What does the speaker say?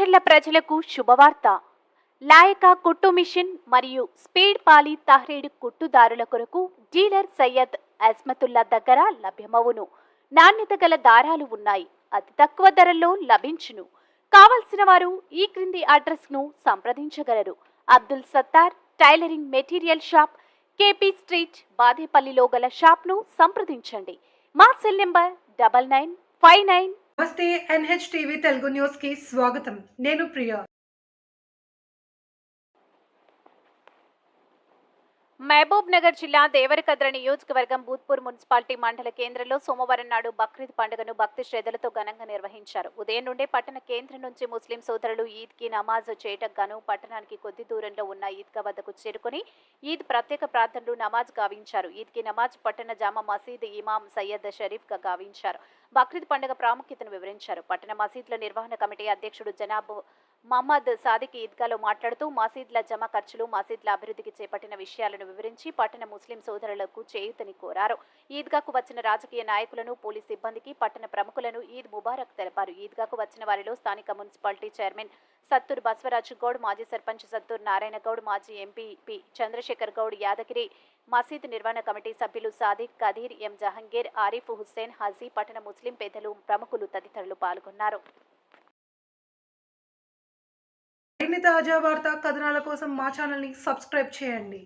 మాచర్ల ప్రజలకు శుభవార్త. లాయక కుట్టు మిషన్ మరియు స్పీడ్ పాలి తహ్రీడ్ కుట్టుదారుల కొరకు డీలర్ సయ్యద్ అజ్మతుల్లా దగ్గర లభ్యమవును. నాణ్యత గల దారాలు ఉన్నాయి. అతి తక్కువ ధరల్లో లభించును. కావలసిన వారు ఈ క్రింది అడ్రస్ ను సంప్రదించగలరు. Abdul Sattar tailoring material shop, KP street, బాదేపల్లిలో గల షాప్ ను సంప్రదించండి. మా సెల్ నెంబర్ 9959. నమస్తే, NHTV తెలుగు న్యూస్ కి స్వాగతం. నేను ప్రియా. మహబూబ్ నగర్ జిల్లా దేవరకద్ర నియోజకవర్గం భూత్పూర్ మున్సిపాలిటీ మండల కేంద్రంలో సోమవారం నాడు బక్రీద్ పండుగను భక్తి శ్రద్ధలతో ఘనంగా నిర్వహించారు. ఉదయం నుండే పట్టణ కేంద్రం నుంచి ముస్లిం సోదరులు ఈద్ కి నమాజ్ చేయటం గాను పట్టణానికి కొద్ది దూరంలో ఉన్న ఈద్గా వద్దకు చేరుకుని ఈద్ ప్రత్యేక ప్రార్థనలు నమాజ్ గావించారు. ఈద్ కి నమాజ్ పట్టణ జామా మసీద్ ఇమాం సయ్యద్ షరీఫ్ గా గావించారు. బక్రీద్ పండుగ ప్రాముఖ్యతను వివరించారు. పట్టణ మసీద్ల నిర్వహణ కమిటీ అధ్యక్షుడు జనాబ్ మహమ్మద్ సాదిక్ ఈద్గాలో మాట్లాడుతూ మసీద్ల జమ ఖర్చులు, మసీద్ల అభివృద్ధికి చేపట్టిన విషయాలను వివరించి పట్టణ ముస్లిం సోదరులకు చేయూతని కోరారు. ఈద్గాకు వచ్చిన రాజకీయ నాయకులను, పోలీస్ సిబ్బందికి, పట్టణ ప్రముఖులను ఈద్ ముబారక్ తెలిపారు. ఈద్గాకు వచ్చిన వారిలో స్థానిక మున్సిపాలిటీ చైర్మన్ సత్తూర్ బసవరాజు గౌడ్, మాజీ సర్పంచ్ సత్తూర్ నారాయణ గౌడ్, మాజీ ఎంపీ చంద్రశేఖర్ గౌడ్, యాదగిరి మసీద్ నిర్వహణ కమిటీ సభ్యులు సాదిక్, కదీర్, ఎం జహంగీర్, ఆరిఫ్ హుస్సేన్, హజీ, పట్టణ ముస్లిం పెద్దలు, ప్రముఖులు తదితరులు పాల్గొన్నారు. మరిన్ని తాజా వార్తా కథనాల కోసం మా ఛానల్ ని సబ్స్క్రైబ్ చేయండి.